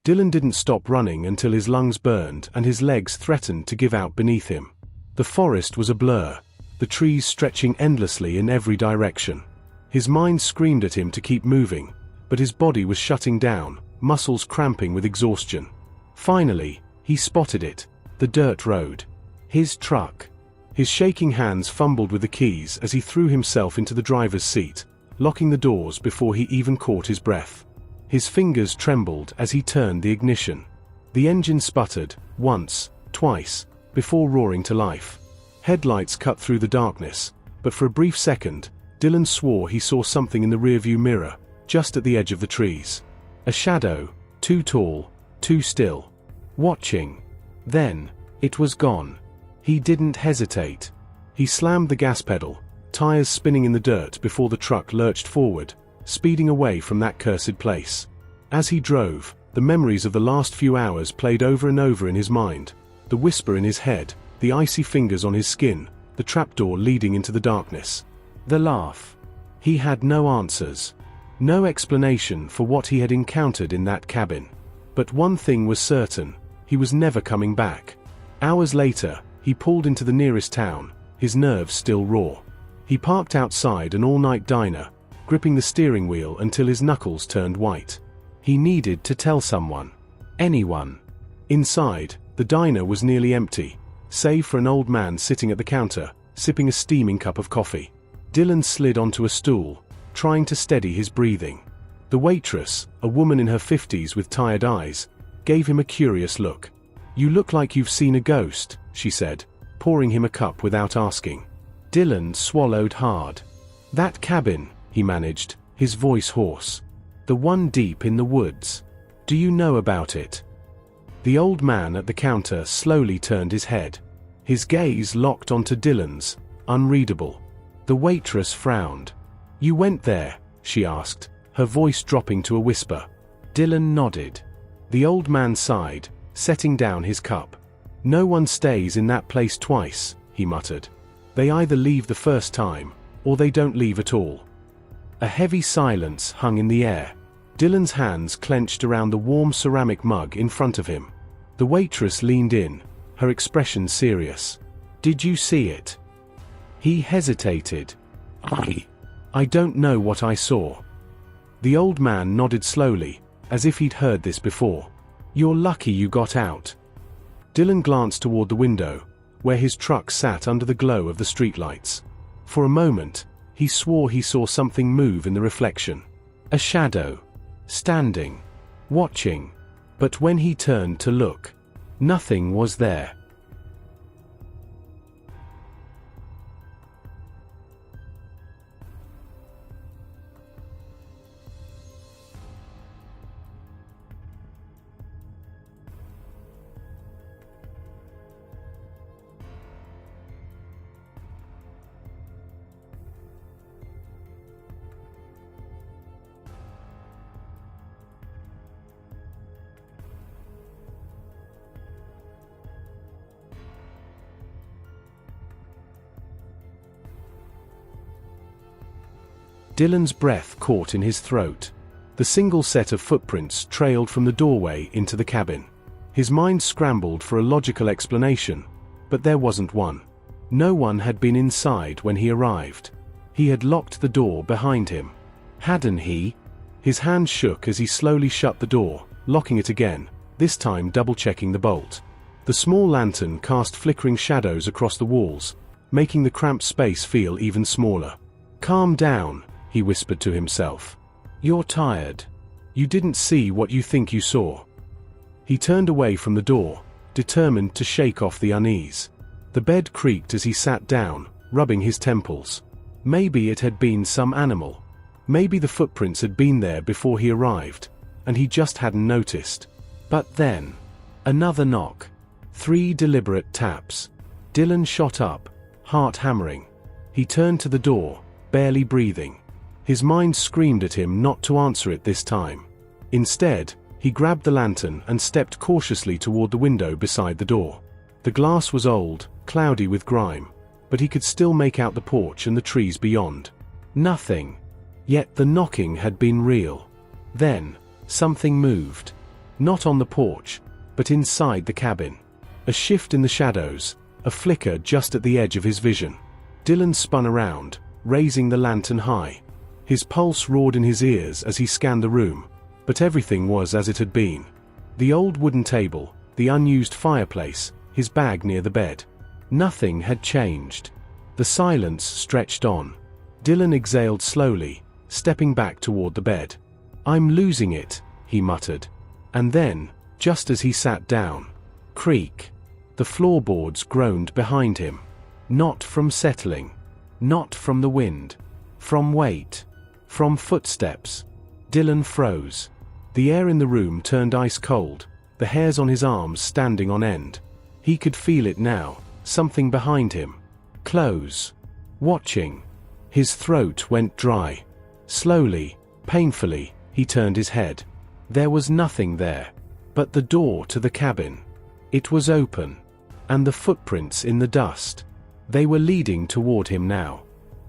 Dylan didn't stop running until his lungs burned and his legs threatened to give out beneath him. The forest was a blur, the trees stretching endlessly in every direction. His mind screamed at him to keep moving, but his body was shutting down, muscles cramping with exhaustion. Finally, he spotted it, the dirt road. His truck. His shaking hands fumbled with the keys as he threw himself into the driver's seat, locking the doors before he even caught his breath. His fingers trembled as he turned the ignition. The engine sputtered, once, twice, before roaring to life. Headlights cut through the darkness, but for a brief second, Dylan swore he saw something in the rearview mirror, just at the edge of the trees. A shadow, too tall, too still. Watching. Then, it was gone. He didn't hesitate. He slammed the gas pedal, tires spinning in the dirt before the truck lurched forward, speeding away from that cursed place. As he drove, the memories of the last few hours played over and over in his mind. The whisper in his head, the icy fingers on his skin, the trapdoor leading into the darkness. The laugh. He had no answers. No explanation for what he had encountered in that cabin. But one thing was certain, he was never coming back. Hours later, he pulled into the nearest town, his nerves still raw. He parked outside an all-night diner, gripping the steering wheel until his knuckles turned white. He needed to tell someone. Anyone. Inside, the diner was nearly empty, save for an old man sitting at the counter, sipping a steaming cup of coffee. Dylan slid onto a stool, trying to steady his breathing. The waitress, a woman in her 50s with tired eyes, gave him a curious look. "You look like you've seen a ghost," she said, pouring him a cup without asking. Dylan swallowed hard. "That cabin," he managed, his voice hoarse. "The one deep in the woods. Do you know about it?" The old man at the counter slowly turned his head. His gaze locked onto Dylan's, unreadable. The waitress frowned. "You went there?" she asked, her voice dropping to a whisper. Dylan nodded. The old man sighed, setting down his cup. "No one stays in that place twice," he muttered. "They either leave the first time, or they don't leave at all." A heavy silence hung in the air. Dylan's hands clenched around the warm ceramic mug in front of him. The waitress leaned in, her expression serious. "Did you see it?" He hesitated. I don't know what I saw." The old man nodded slowly, as if he'd heard this before. "You're lucky you got out." Dylan glanced toward the window, where his truck sat under the glow of the streetlights. For a moment, he swore he saw something move in the reflection. A shadow. Standing. Watching. But when he turned to look, nothing was there. Dylan's breath caught in his throat. The single set of footprints trailed from the doorway into the cabin. His mind scrambled for a logical explanation, but there wasn't one. No one had been inside when he arrived. He had locked the door behind him. Hadn't he? His hand shook as he slowly shut the door, locking it again, this time double-checking the bolt. The small lantern cast flickering shadows across the walls, making the cramped space feel even smaller. "Calm down," he whispered to himself. "You're tired. You didn't see what you think you saw." He turned away from the door, determined to shake off the unease. The bed creaked as he sat down, rubbing his temples. Maybe it had been some animal. Maybe the footprints had been there before he arrived, and he just hadn't noticed. But then, another knock. 3 deliberate taps. Dylan shot up, heart hammering. He turned to the door, barely breathing. His mind screamed at him not to answer it this time. Instead, he grabbed the lantern and stepped cautiously toward the window beside the door. The glass was old, cloudy with grime, but he could still make out the porch and the trees beyond. Nothing. Yet the knocking had been real. Then, something moved. Not on the porch, but inside the cabin. A shift in the shadows, a flicker just at the edge of his vision. Dylan spun around, raising the lantern high. His pulse roared in his ears as he scanned the room, but everything was as it had been. The old wooden table, the unused fireplace, his bag near the bed. Nothing had changed. The silence stretched on. Dylan exhaled slowly, stepping back toward the bed. "I'm losing it," he muttered. And then, just as he sat down, creak. The floorboards groaned behind him. Not from settling. Not from the wind. From weight. From footsteps. Dylan froze. The air in the room turned ice cold, the hairs on his arms standing on end. He could feel it now, something behind him. Close. Watching. His throat went dry. Slowly, painfully, he turned his head. There was nothing there. But the door to the cabin. It was open. And the footprints in the dust. They were leading toward him now.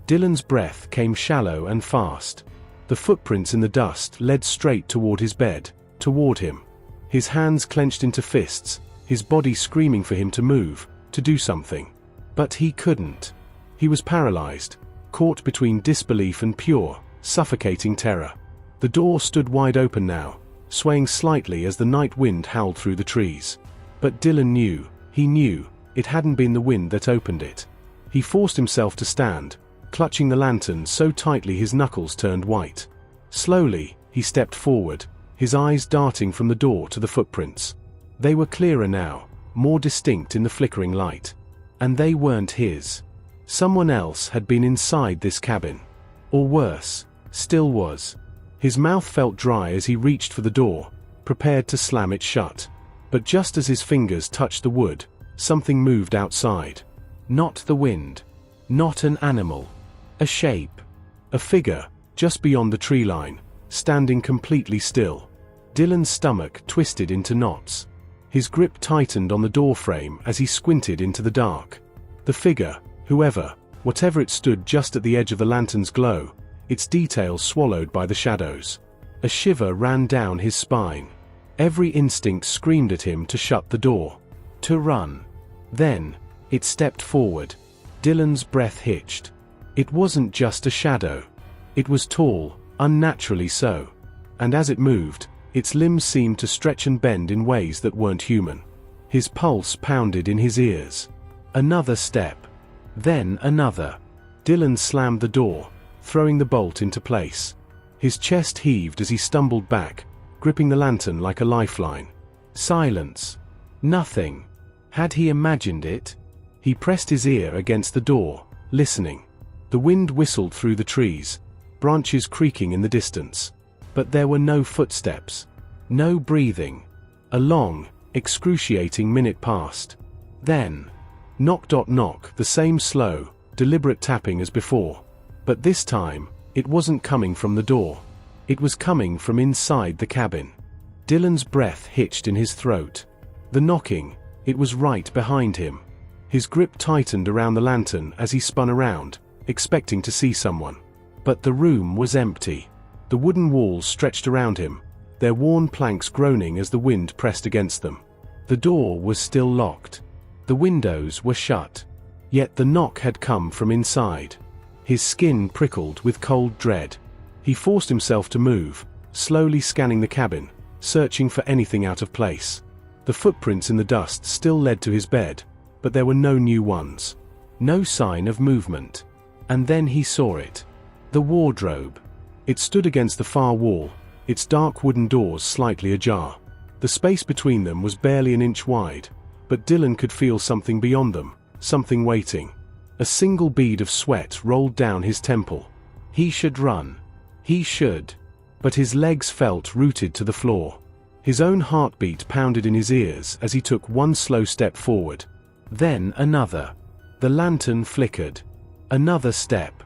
Dylan's breath came shallow and fast. The footprints in the dust led straight toward his bed, toward him. His hands clenched into fists, his body screaming for him to move, to do something. But he couldn't. He was paralyzed, caught between disbelief and pure, suffocating terror. The door stood wide open now, swaying slightly as the night wind howled through the trees. But Dylan knew, he knew, it hadn't been the wind that opened it. He forced himself to stand, clutching the lantern so tightly his knuckles turned white. Slowly, he stepped forward, his eyes darting from the door to the footprints. They were clearer now, more distinct in the flickering light. And they weren't his. Someone else had been inside this cabin. Or worse, still was. His mouth felt dry as he reached for the door, prepared to slam it shut. But just as his fingers touched the wood, something moved outside. Not the wind. Not an animal. A shape. A figure, just beyond the tree line, standing completely still. Dylan's stomach twisted into knots. His grip tightened on the doorframe as he squinted into the dark. The figure, whatever it stood just at the edge of the lantern's glow, its details swallowed by the shadows. A shiver ran down his spine. Every instinct screamed at him to shut the door. To run. Then, it stepped forward. Dylan's breath hitched. It wasn't just a shadow. It was tall, unnaturally so. And as it moved, its limbs seemed to stretch and bend in ways that weren't human. His pulse pounded in his ears. Another step. Then another. Dylan slammed the door, throwing the bolt into place. His chest heaved as he stumbled back, gripping the lantern like a lifeline. Silence. Nothing. Had he imagined it? He pressed his ear against the door, listening. The wind whistled through the trees, branches creaking in the distance. But there were no footsteps. No breathing. A long, excruciating minute passed. Then, knock, the same slow, deliberate tapping as before. But this time, it wasn't coming from the door. It was coming from inside the cabin. Dylan's breath hitched in his throat. The knocking, it was right behind him. His grip tightened around the lantern as he spun around, expecting to see someone. But the room was empty. The wooden walls stretched around him, their worn planks groaning as the wind pressed against them. The door was still locked. The windows were shut. Yet the knock had come from inside. His skin prickled with cold dread. He forced himself to move, slowly scanning the cabin, searching for anything out of place. The footprints in the dust still led to his bed, but there were no new ones. No sign of movement. And then he saw it. The wardrobe. It stood against the far wall, its dark wooden doors slightly ajar. The space between them was barely an inch wide, but Dylan could feel something beyond them, something waiting. A single bead of sweat rolled down his temple. He should run. He should. But his legs felt rooted to the floor. His own heartbeat pounded in his ears as he took one slow step forward. Then another. The lantern flickered. Another step.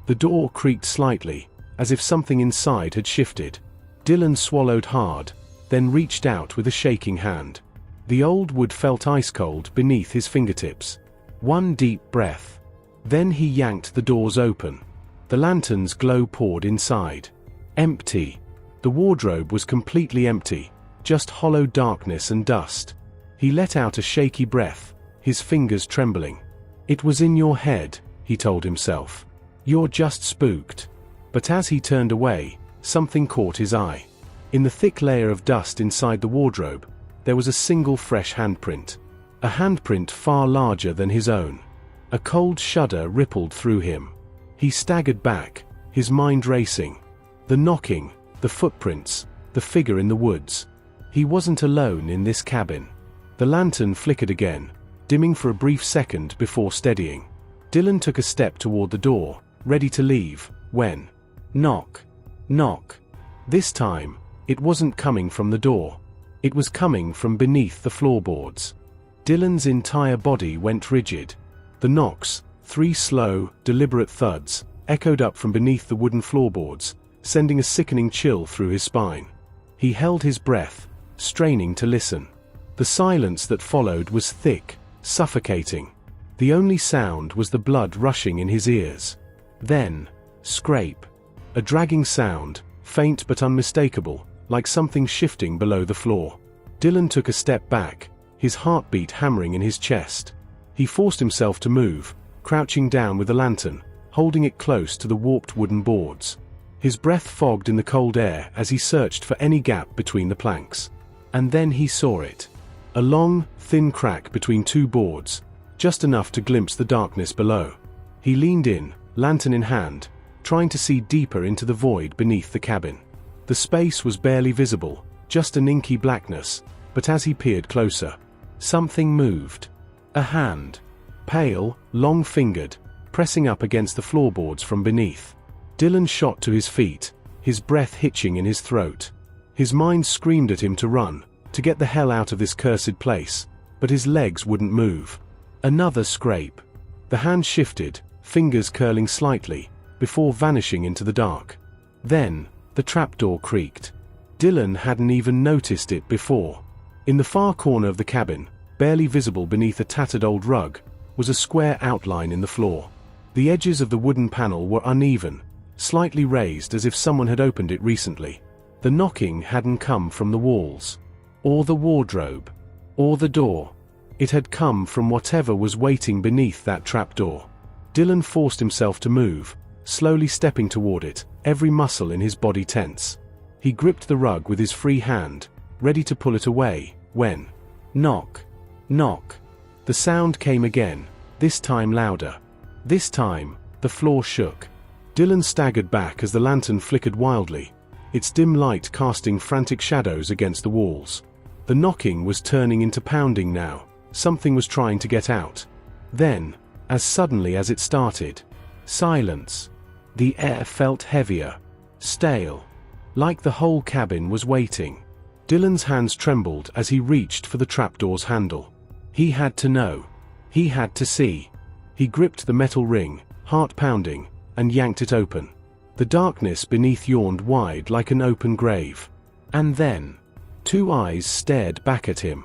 The door creaked slightly, as if something inside had shifted. Dylan swallowed hard, then reached out with a shaking hand. The old wood felt ice-cold beneath his fingertips. One deep breath. Then he yanked the doors open. The lantern's glow poured inside. Empty. The wardrobe was completely empty. just hollow darkness and dust. He let out a shaky breath, his fingers trembling. "It was in your head," he told himself. "You're just spooked." But as he turned away, something caught his eye. In the thick layer of dust inside the wardrobe, there was a single fresh handprint. A handprint far larger than his own. A cold shudder rippled through him. He staggered back, his mind racing. The knocking, the footprints, the figure in the woods. He wasn't alone in this cabin. The lantern flickered again, dimming for a brief second before steadying. Dylan took a step toward the door, ready to leave, when... Knock. Knock. This time, it wasn't coming from the door. It was coming from beneath the floorboards. Dylan's entire body went rigid. The knocks, 3 slow, deliberate thuds, echoed up from beneath the wooden floorboards, sending a sickening chill through his spine. He held his breath, straining to listen. The silence that followed was thick, suffocating. The only sound was the blood rushing in his ears. Then, scrape. A dragging sound, faint but unmistakable, like something shifting below the floor. Dylan took a step back, his heartbeat hammering in his chest. He forced himself to move, crouching down with the lantern, holding it close to the warped wooden boards. His breath fogged in the cold air as he searched for any gap between the planks. And then he saw it. A long, thin crack between 2 boards, just enough to glimpse the darkness below. He leaned in, lantern in hand, trying to see deeper into the void beneath the cabin. The space was barely visible, just an inky blackness, but as he peered closer, something moved. A hand. Pale, long-fingered, pressing up against the floorboards from beneath. Dylan shot to his feet, his breath hitching in his throat. His mind screamed at him to run, to get the hell out of this cursed place, but his legs wouldn't move. Another scrape. The hand shifted, fingers curling slightly, before vanishing into the dark. Then, the trapdoor creaked. Dylan hadn't even noticed it before. In the far corner of the cabin, barely visible beneath a tattered old rug, was a square outline in the floor. The edges of the wooden panel were uneven, slightly raised as if someone had opened it recently. The knocking hadn't come from the walls, or the wardrobe, or the door. It had come from whatever was waiting beneath that trapdoor. Dylan forced himself to move, slowly stepping toward it, every muscle in his body tense. He gripped the rug with his free hand, ready to pull it away, when... Knock. Knock. The sound came again, this time louder. This time, the floor shook. Dylan staggered back as the lantern flickered wildly, its dim light casting frantic shadows against the walls. The knocking was turning into pounding now. Something was trying to get out. Then, as suddenly as it started, silence. The air felt heavier, stale, like the whole cabin was waiting. Dylan's hands trembled as he reached for the trapdoor's handle. He had to know. He had to see. He gripped the metal ring, heart pounding, and yanked it open. The darkness beneath yawned wide like an open grave. And then, 2 eyes stared back at him.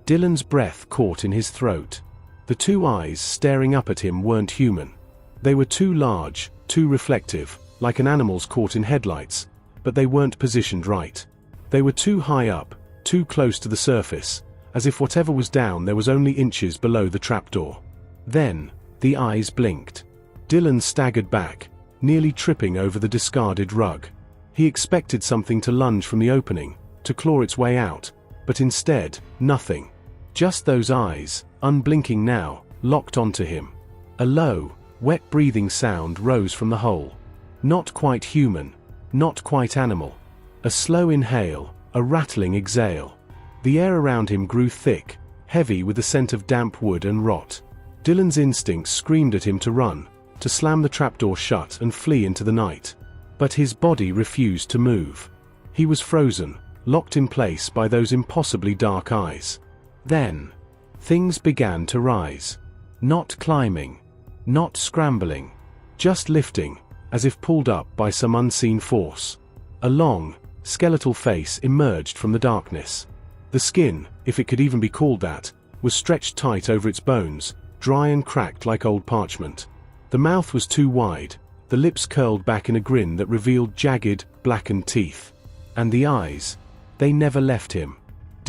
Dylan's breath caught in his throat. The 2 eyes staring up at him weren't human. They were too large, too reflective, like an animal's caught in headlights, but they weren't positioned right. They were too high up, too close to the surface, as if whatever was down there was only inches below the trapdoor. Then, the eyes blinked. Dylan staggered back, nearly tripping over the discarded rug. He expected something to lunge from the opening, to claw its way out, but instead, nothing. Just those eyes, unblinking now, locked onto him. A low, wet breathing sound rose from the hole. Not quite human, not quite animal. A slow inhale, a rattling exhale. The air around him grew thick, heavy with the scent of damp wood and rot. Dylan's instincts screamed at him to run, to slam the trapdoor shut and flee into the night. But his body refused to move. He was frozen, locked in place by those impossibly dark eyes. Then, things began to rise. Not climbing, not scrambling, just lifting, as if pulled up by some unseen force. A long, skeletal face emerged from the darkness. The skin, if it could even be called that, was stretched tight over its bones, dry and cracked like old parchment. The mouth was too wide, the lips curled back in a grin that revealed jagged, blackened teeth. And the eyes, they never left him.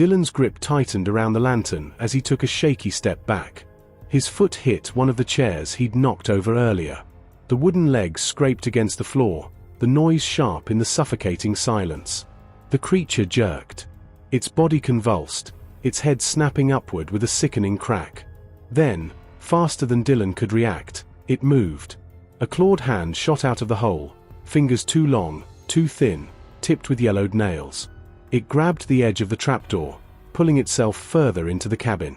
Dylan's grip tightened around the lantern as he took a shaky step back. His foot hit one of the chairs he'd knocked over earlier. The wooden legs scraped against the floor, the noise sharp in the suffocating silence. The creature jerked. Its body convulsed, its head snapping upward with a sickening crack. Then, faster than Dylan could react, it moved. A clawed hand shot out of the hole, fingers too long, too thin, tipped with yellowed nails. It grabbed the edge of the trapdoor, pulling itself further into the cabin.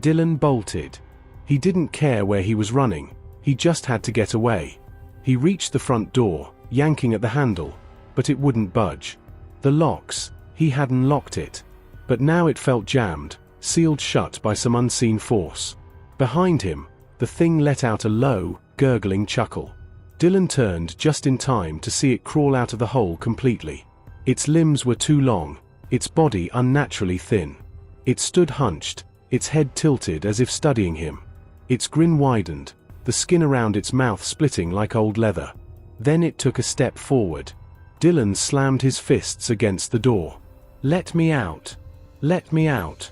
Dylan bolted. He didn't care where he was running, he just had to get away. He reached the front door, yanking at the handle, but it wouldn't budge. The locks, he hadn't locked it. But now it felt jammed, sealed shut by some unseen force. Behind him, the thing let out a low, gurgling chuckle. Dylan turned just in time to see it crawl out of the hole completely. Its limbs were too long, its body unnaturally thin. It stood hunched, its head tilted as if studying him. Its grin widened, the skin around its mouth splitting like old leather. Then it took a step forward. Dylan slammed his fists against the door. "Let me out! Let me out!"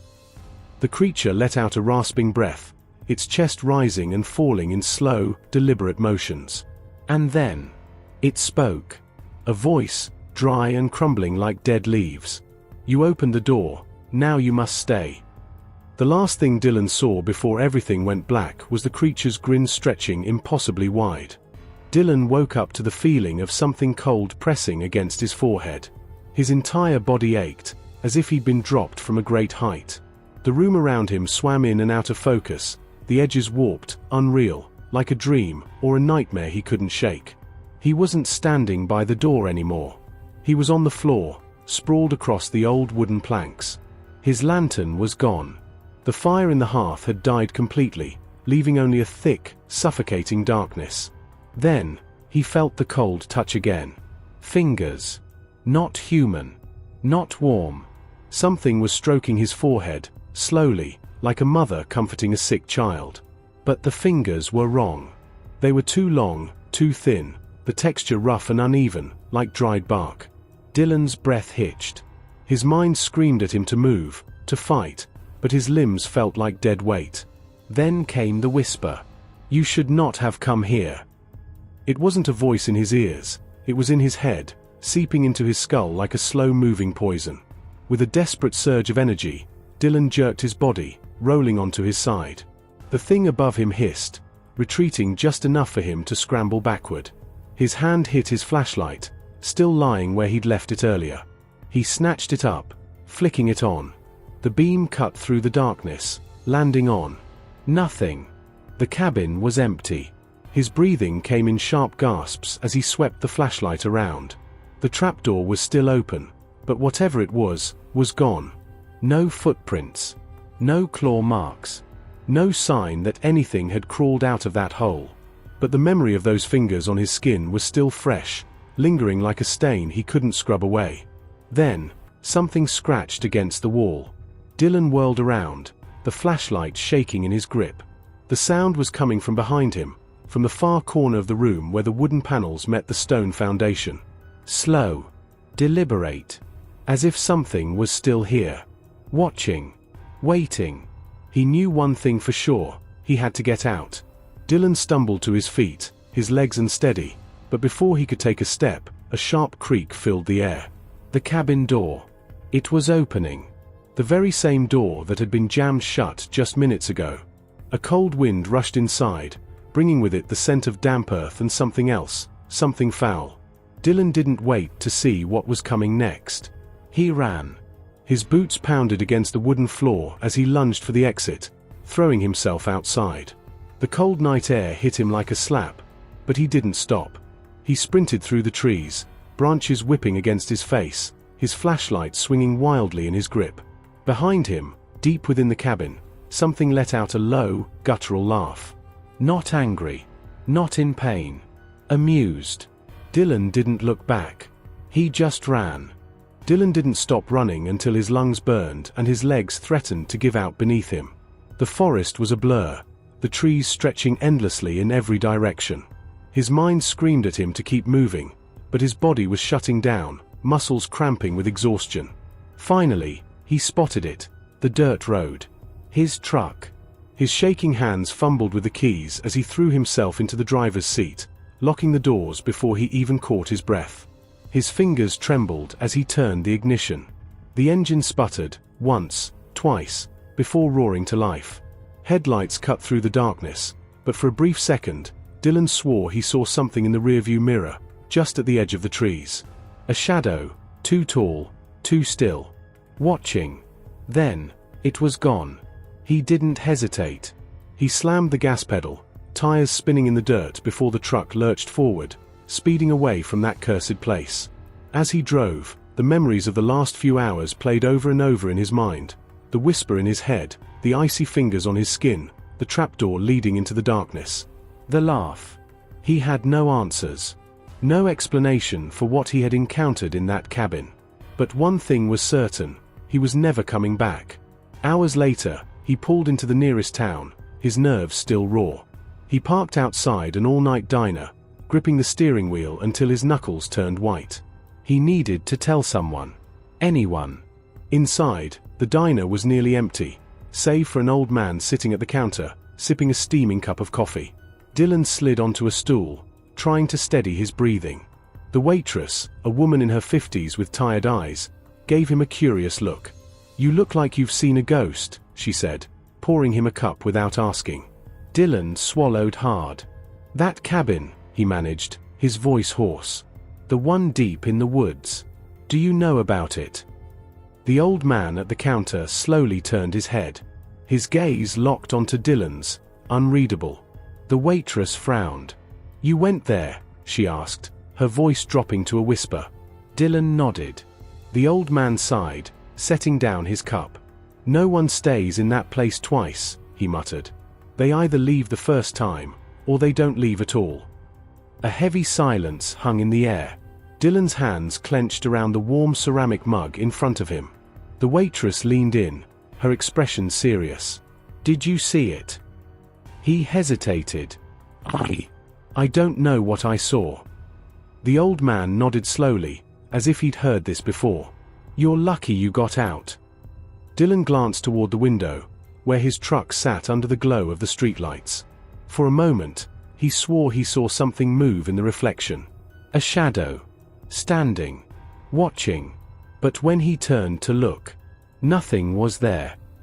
The creature let out a rasping breath, its chest rising and falling in slow, deliberate motions. And then, it spoke. A voice, dry and crumbling like dead leaves. "You opened the door, now you must stay." The last thing Dylan saw before everything went black was the creature's grin stretching impossibly wide. Dylan woke up to the feeling of something cold pressing against his forehead. His entire body ached, as if he'd been dropped from a great height. The room around him swam in and out of focus, the edges warped, unreal, like a dream or a nightmare he couldn't shake. He wasn't standing by the door anymore. He was on the floor, sprawled across the old wooden planks. His lantern was gone. The fire in the hearth had died completely, leaving only a thick, suffocating darkness. Then, he felt the cold touch again. Fingers. Not human. Not warm. Something was stroking his forehead, slowly, like a mother comforting a sick child. But the fingers were wrong. They were too long, too thin, the texture rough and uneven, like dried bark. Dylan's breath hitched. His mind screamed at him to move, to fight, but his limbs felt like dead weight. Then came the whisper. "You should not have come here." It wasn't a voice in his ears, it was in his head, seeping into his skull like a slow-moving poison. With a desperate surge of energy, Dylan jerked his body, rolling onto his side. The thing above him hissed, retreating just enough for him to scramble backward. His hand hit his flashlight, still lying where he'd left it earlier. He snatched it up, flicking it on. The beam cut through the darkness, landing on nothing. The cabin was empty. His breathing came in sharp gasps as he swept the flashlight around. The trapdoor was still open, but whatever it was gone. No footprints. No claw marks. No sign that anything had crawled out of that hole. But the memory of those fingers on his skin was still fresh, lingering like a stain he couldn't scrub away. Then, something scratched against the wall. Dylan whirled around, the flashlight shaking in his grip. The sound was coming from behind him, from the far corner of the room where the wooden panels met the stone foundation. Slow. Deliberate. As if something was still here. Watching. Waiting. He knew one thing for sure, he had to get out. Dylan stumbled to his feet, his legs unsteady, but before he could take a step, a sharp creak filled the air. The cabin door. It was opening. The very same door that had been jammed shut just minutes ago. A cold wind rushed inside, bringing with it the scent of damp earth and something else, something foul. Dylan didn't wait to see what was coming next. He ran. His boots pounded against the wooden floor as he lunged for the exit, throwing himself outside. The cold night air hit him like a slap, but he didn't stop. He sprinted through the trees, branches whipping against his face, his flashlight swinging wildly in his grip. Behind him, deep within the cabin, something let out a low, guttural laugh. Not angry. Not in pain. Amused. Dylan didn't look back. He just ran. Dylan didn't stop running until his lungs burned and his legs threatened to give out beneath him. The forest was a blur, the trees stretching endlessly in every direction. His mind screamed at him to keep moving, but his body was shutting down, muscles cramping with exhaustion. Finally, He spotted it. The dirt road. His truck. His shaking hands fumbled with the keys as he threw himself into the driver's seat, locking the doors before he even caught his breath. His fingers trembled as he turned the ignition. The engine sputtered, once, twice, before roaring to life. Headlights cut through the darkness, but for a brief second, Dylan swore he saw something in the rearview mirror, just at the edge of the trees. A shadow, too tall, too still. Watching. Then, it was gone. He didn't hesitate. He slammed the gas pedal, tires spinning in the dirt before the truck lurched forward, speeding away from that cursed place. As he drove, the memories of the last few hours played over and over in his mind. The whisper in his head, the icy fingers on his skin, the trapdoor leading into the darkness. The laugh. He had no answers. No explanation for what he had encountered in that cabin. But one thing was certain, he was never coming back. Hours later, he pulled into the nearest town, his nerves still raw. He parked outside an all-night diner, gripping the steering wheel until his knuckles turned white. He needed to tell someone. Anyone. Inside, the diner was nearly empty, save for an old man sitting at the counter, sipping a steaming cup of coffee. Dylan slid onto a stool, trying to steady his breathing. The waitress, a woman in her 50s with tired eyes, gave him a curious look. "You look like you've seen a ghost," she said, pouring him a cup without asking. Dylan swallowed hard. "That cabin," he managed, his voice hoarse. "The one deep in the woods. Do you know about it?" The old man at the counter slowly turned his head. His gaze locked onto Dylan's, unreadable. The waitress frowned. "You went there?" she asked, her voice dropping to a whisper. Dylan nodded. The old man sighed, setting down his cup. "No one stays in that place twice," he muttered. "They either leave the first time, or they don't leave at all." A heavy silence hung in the air. Dylan's hands clenched around the warm ceramic mug in front of him. The waitress leaned in, her expression serious. "Did you see it?" He hesitated. I don't know what I saw." The old man nodded slowly, as if he'd heard this before. "You're lucky you got out." Dylan glanced toward the window, where his truck sat under the glow of the streetlights. For a moment, he swore he saw something move in the reflection. A shadow. Standing. Watching. But when he turned to look, nothing was there.